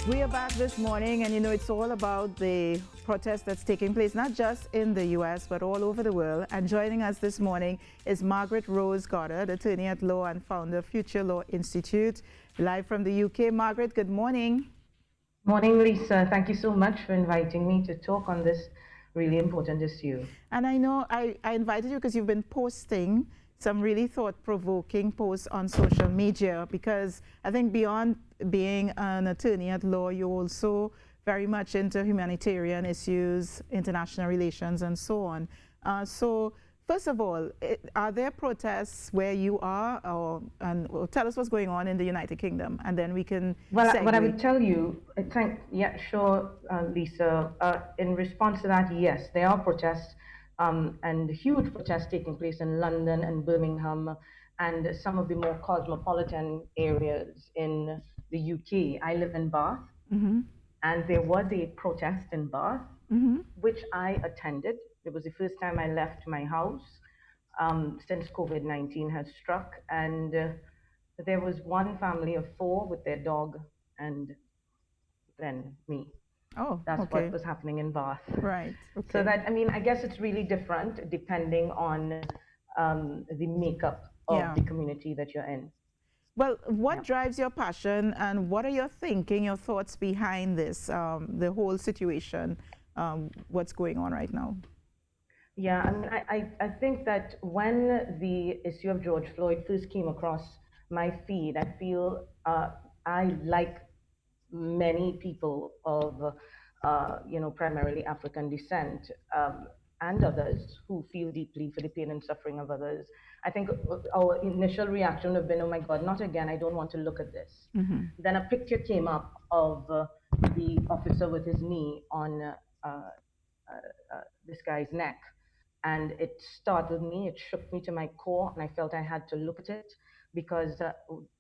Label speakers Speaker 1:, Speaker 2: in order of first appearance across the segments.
Speaker 1: We are back this morning, and it's all about the protest that's taking place, not just in the U.S., but all over the world. And joining us this morning is Margaret Rose Goddard, attorney at law and founder of Future Law Institute, live from the U.K. Margaret, good morning.
Speaker 2: Morning, Lisa. Thank you so much for inviting me to talk on this really important issue.
Speaker 1: And I know I invited you because you've been posting some really thought-provoking posts on social media, because I think beyond being an attorney at law, you're also very much into humanitarian issues, international relations, and so on. So first of all, are there protests where you are, or tell us what's going on in the United Kingdom, and then we can
Speaker 2: Well, what I would tell you, sure, Lisa. In response to that, yes, there are protests. And huge protests taking place in London and Birmingham and some of the more cosmopolitan areas in the UK. I live in Bath, and there was a protest in Bath, which I attended. It was the first time I left my house since COVID-19 has struck, and there was one family of 4 with their dog and then me.
Speaker 1: Oh,
Speaker 2: that's
Speaker 1: okay.
Speaker 2: what was happening in Bath.
Speaker 1: Right. Okay.
Speaker 2: So that, I guess it's really different depending on the makeup of the community that you're in.
Speaker 1: Well, what drives your passion, and what are your thoughts behind this, the whole situation, what's going on right now?
Speaker 2: Yeah, I think that when the issue of George Floyd first came across my feed, I feel I, like many people of primarily African descent, and others who feel deeply for the pain and suffering of others. I think our initial reaction would have been, oh my God, not again, I don't want to look at this. Then a picture came up of the officer with his knee on this guy's neck. And it startled me, it shook me to my core, and I felt I had to look at it, because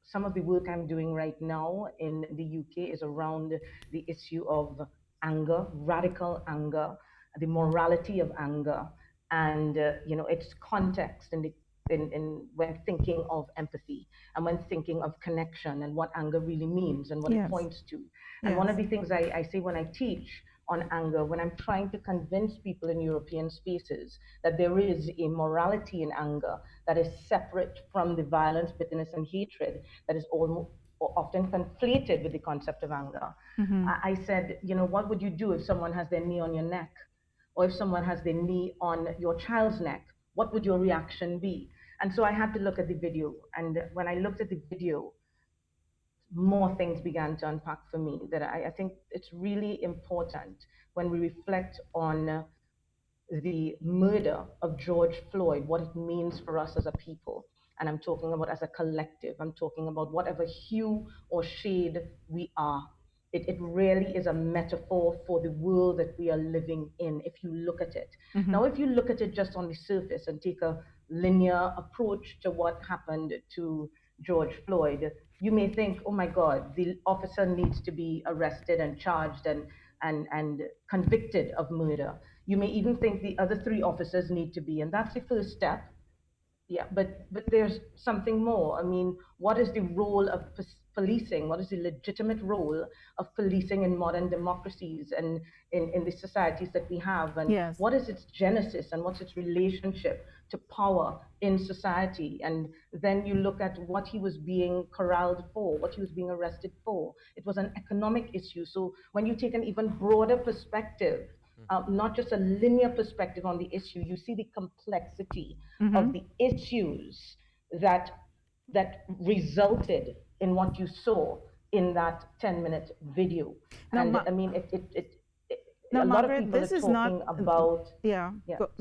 Speaker 2: some of the work I'm doing right now in the UK is around the issue of anger, radical anger, the morality of anger, and its context in when thinking of empathy and when thinking of connection and what anger really means and what it points to. And one of the things I say when I teach on anger, when I'm trying to convince people in European spaces that there is a morality in anger that is separate from the violence, bitterness, and hatred that is often conflated with the concept of anger. I said, what would you do if someone has their knee on your neck, or if someone has their knee on your child's neck? What would your reaction be? And so I had to look at the video. And when I looked at the video, more things began to unpack for me, that I think it's really important when we reflect on the murder of George Floyd, what it means for us as a people. And I'm talking about as a collective. I'm talking about whatever hue or shade we are. It really is a metaphor for the world that we are living in, if you look at it. Now, if you look at it just on the surface and take a linear approach to what happened to George Floyd, you may think, oh my God, the officer needs to be arrested and charged and convicted of murder. You may even think the other 3 officers need to be, and that's the first step. Yeah, but there's something more. What is the role of policing? What is the legitimate role of policing in modern democracies and in the societies that we have? And what is its genesis and what's its relationship to power in society? And then you look at what he was being corralled for, what he was being arrested for. It was an economic issue. So when you take an even broader perspective, not just a linear perspective on the issue, you see the complexity of the issues that resulted in what you saw in that 10-minute video.
Speaker 1: Now,
Speaker 2: and
Speaker 1: now,
Speaker 2: a lot
Speaker 1: Margaret,
Speaker 2: of people
Speaker 1: this
Speaker 2: are
Speaker 1: is
Speaker 2: talking
Speaker 1: not
Speaker 2: about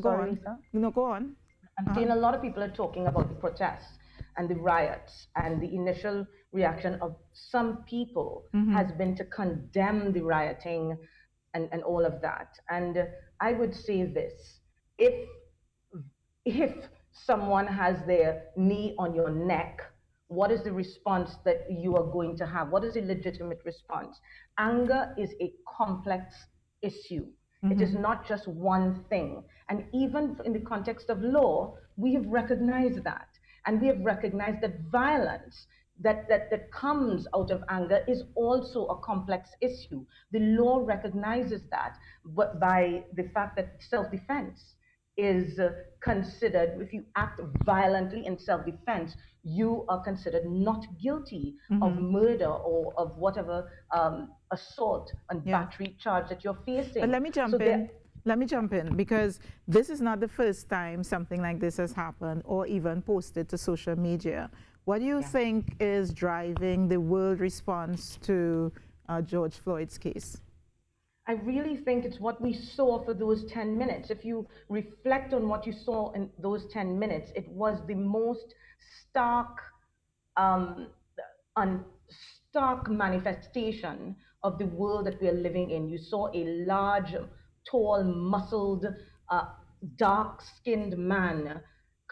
Speaker 1: go on.
Speaker 2: Lisa?
Speaker 1: No, go on.
Speaker 2: I'm saying a lot of people are talking about the protests and the riots, and the initial reaction of some people has been to condemn the rioting and all of that. And I would say this: if someone has their knee on your neck, what is the response that you are going to have? What is a legitimate response? Anger is a complex issue. It is not just one thing. And even in the context of law, we have recognized that. And we have recognized that violence that comes out of anger is also a complex issue. The law recognizes that, but by the fact that self-defense is considered, if you act violently in self-defense, you are considered not guilty of
Speaker 1: Mm-hmm.
Speaker 2: murder or of whatever assault and
Speaker 1: Yeah.
Speaker 2: battery charge that you're
Speaker 1: But
Speaker 2: facing.
Speaker 1: let me
Speaker 2: So
Speaker 1: jump
Speaker 2: there,
Speaker 1: in. Let me jump in because this is not the first time something like this has happened or even posted to social media. What do you
Speaker 2: yeah.
Speaker 1: think is driving the world response to George Floyd's case?
Speaker 2: I really think it's what we saw for those 10 minutes. If you reflect on what you saw in those 10 minutes, it was the most stark, um, un- stark manifestation of the world that we are living in. You saw a large, tall, muscled, uh, dark skinned man,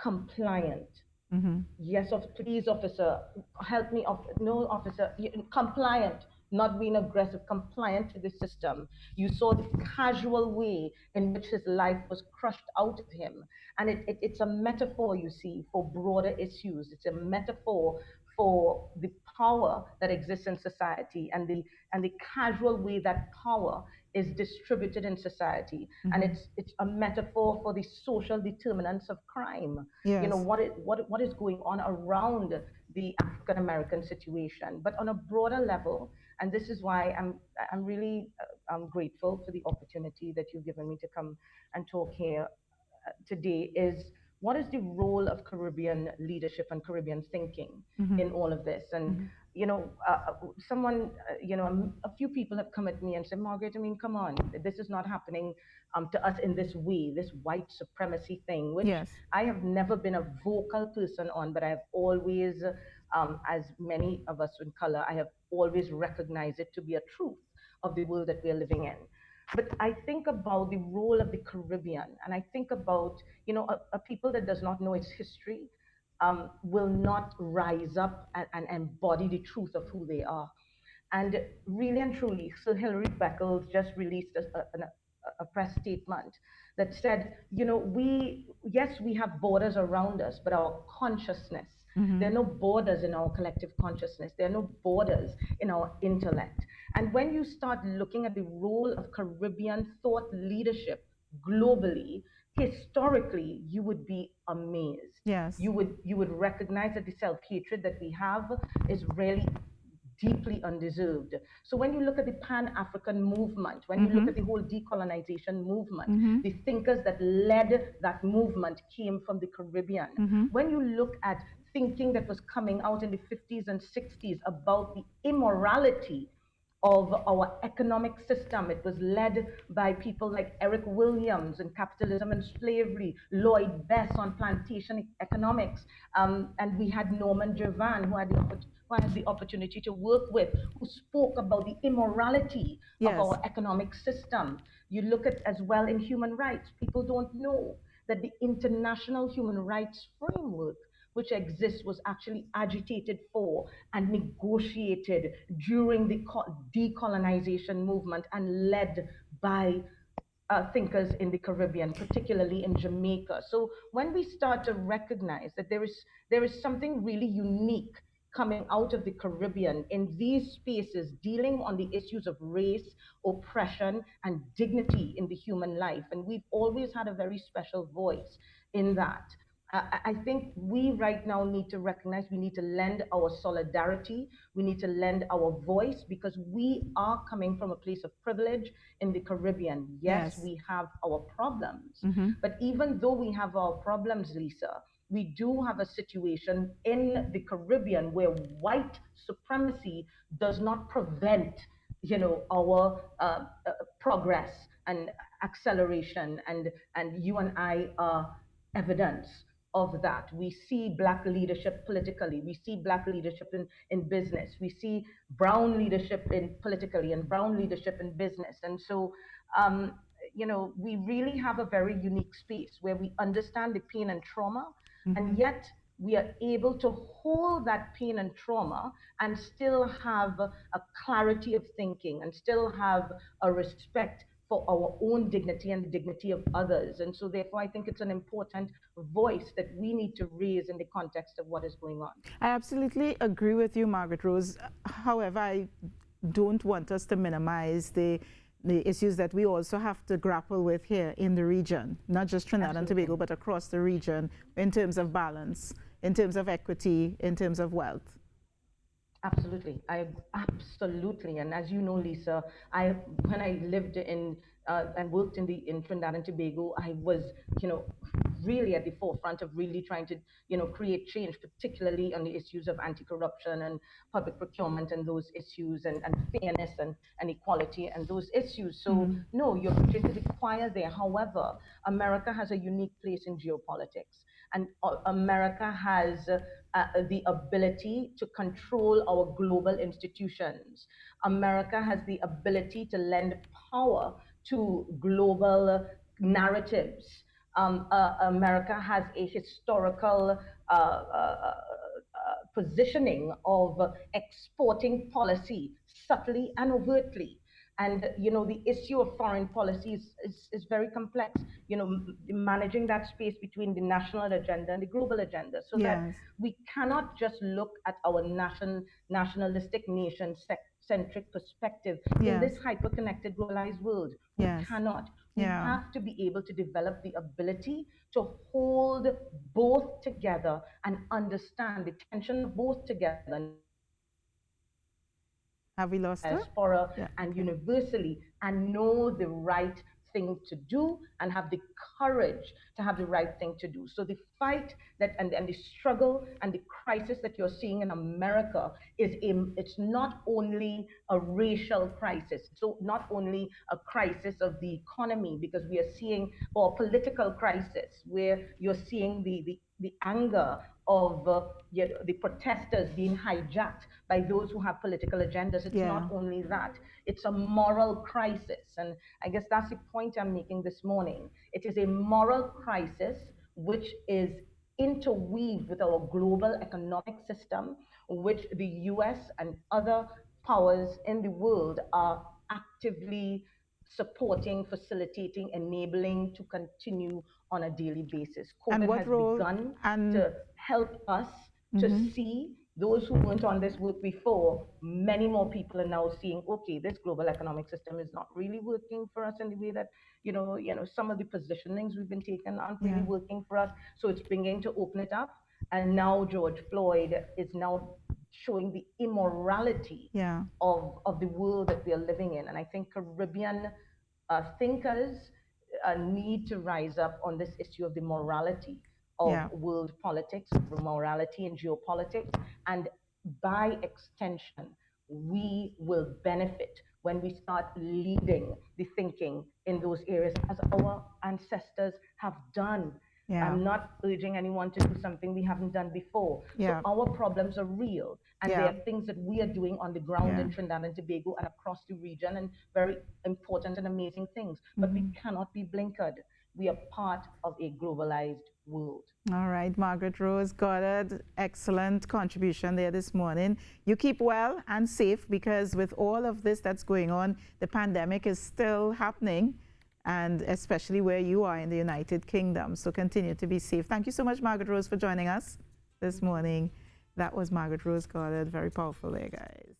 Speaker 2: compliant.
Speaker 1: Mm-hmm.
Speaker 2: Yes, please, officer, help me. No, officer, compliant, not being aggressive, compliant to the system. You saw the casual way in which his life was crushed out of him. And it's a metaphor, you see, for broader issues. It's a metaphor for the power that exists in society and the casual way that power is distributed in society. And
Speaker 1: Mm-hmm.
Speaker 2: it's a metaphor for the social determinants of crime. You know
Speaker 1: Yes.
Speaker 2: what is going on around the African American situation, but on a broader level. And this is why I'm really I'm grateful for the opportunity that you've given me to come and talk here today. Is what is the role of Caribbean leadership and Caribbean thinking
Speaker 1: Mm-hmm.
Speaker 2: in all of this? And
Speaker 1: Mm-hmm.
Speaker 2: someone, a few people have come at me and said, Margaret, I mean, come on, this is not happening to us in this way, this white supremacy thing, which
Speaker 1: Yes.
Speaker 2: I have never been a vocal person on, but I've always, as many of us in color, I have always recognized it to be a truth of the world that we are living in. But I think about the role of the Caribbean, and I think about, a people that does not know its history will not rise up and embody the truth of who they are. And really and truly, so Hilary Beckles just released a press statement that said, yes, we have borders around us, but our consciousness,
Speaker 1: Mm-hmm.
Speaker 2: there are no borders in our collective consciousness. There are no borders in our intellect. And when you start looking at the role of Caribbean thought leadership globally, historically, you would be amazed.
Speaker 1: Yes.
Speaker 2: You would recognize that the self-hatred that we have is really deeply undeserved. So when you look at the Pan-African movement, when you look
Speaker 1: Mm-hmm.
Speaker 2: at the whole decolonization movement,
Speaker 1: Mm-hmm.
Speaker 2: the thinkers that led that movement came from the Caribbean.
Speaker 1: Mm-hmm.
Speaker 2: When you look at thinking that was coming out in the 50s and 60s about the immorality of our economic system. It was led by people like Eric Williams in Capitalism and Slavery, Lloyd Bess on plantation economics, and we had Norman Jervan, who I had the opportunity to work with, who spoke about the immorality of
Speaker 1: Yes.
Speaker 2: our economic system. You look at as well in human rights, people don't know that the international human rights framework which exists was actually agitated for and negotiated during the decolonization movement and led by thinkers in the Caribbean, particularly in Jamaica. So when we start to recognize that there is something really unique coming out of the Caribbean in these spaces, dealing on the issues of race, oppression, and dignity in the human life, and we've always had a very special voice in that. I think we right now need to recognize we need to lend our solidarity, we need to lend our voice because we are coming from a place of privilege in the Caribbean. Yes,
Speaker 1: Yes.
Speaker 2: we have our problems,
Speaker 1: Mm-hmm.
Speaker 2: but even though we have our problems, Lisa, we do have a situation in the Caribbean where white supremacy does not prevent, our progress and acceleration, and you and I are evidence of that. We see black leadership politically. We see black leadership in business. We see brown leadership in politically and brown leadership in business. And so, um, we really have a very unique space where we understand the pain and trauma,
Speaker 1: Mm-hmm.
Speaker 2: and yet we are able to hold that pain and trauma and still have a clarity of thinking and still have a respect for our own dignity and the dignity of others. And so therefore I think it's an important voice that we need to raise in the context of what is going on.
Speaker 1: I absolutely agree with you, Margaret Rose. However, I don't want us to minimize the issues that we also have to grapple with here in the region, not just Trinidad and Tobago, but across the region in terms of balance, in terms of equity, in terms of wealth.
Speaker 2: Absolutely, absolutely. And as you know, Lisa, when I lived in and worked in Trinidad and Tobago, I was, really at the forefront of really trying to, create change, particularly on the issues of anti-corruption and public procurement and those issues, and fairness and equality and those issues. So no, you're completely required there. However, America has a unique place in geopolitics, and America has the ability to control our global institutions. America has the ability to lend power to global narratives. America has a historical positioning of exporting policy subtly and overtly. And the issue of foreign policy is very complex. Managing that space between the national agenda and the global agenda, so that we cannot just look at our nationalistic nation-centric perspective in this hyper-connected, globalized world. We cannot. We have to be able to develop the ability to hold both together and understand the tension of both together.
Speaker 1: Have we lost her?
Speaker 2: Diaspora and universally, and know the right thing to do and have the courage to have the right thing to do. So the fight that and the struggle and the crisis that you're seeing in America it's not only a racial crisis, so not only a crisis of the economy, because we are seeing, or political crisis, where you're seeing the anger of the protesters being hijacked by those who have political agendas. It's not only that, it's a moral crisis. And I guess that's the point I'm making this morning. It is a moral crisis which is interweaved with our global economic system, which the US and other powers in the world are actively supporting, facilitating, enabling to continue on a daily basis. COVID has begun to help us to see those who weren't on this work before. Many more people are now seeing, okay, this global economic system is not really working for us in the way that, some of the positionings we've been taking aren't really working for us. So it's beginning to open it up. And now George Floyd is now showing the immorality of the world that we are living in. And I think Caribbean thinkers need to rise up on this issue of the morality of world politics, morality and geopolitics. And by extension, we will benefit when we start leading the thinking in those areas, as our ancestors have done. I'm not urging anyone to do something we haven't done before. So our problems are real, and there are things that we are doing on the ground in Trinidad and Tobago and across the region, and very important and amazing things. But we cannot be blinkered. We are part of a globalized world.
Speaker 1: All right, Margaret Rose Goddard, excellent contribution there this morning. You keep well and safe, because with all of this that's going on, the pandemic is still happening, and especially where you are in the United Kingdom. So continue to be safe. Thank you so much, Margaret Rose, for joining us this morning. That was Margaret Rose Goddard. Very powerful there, guys.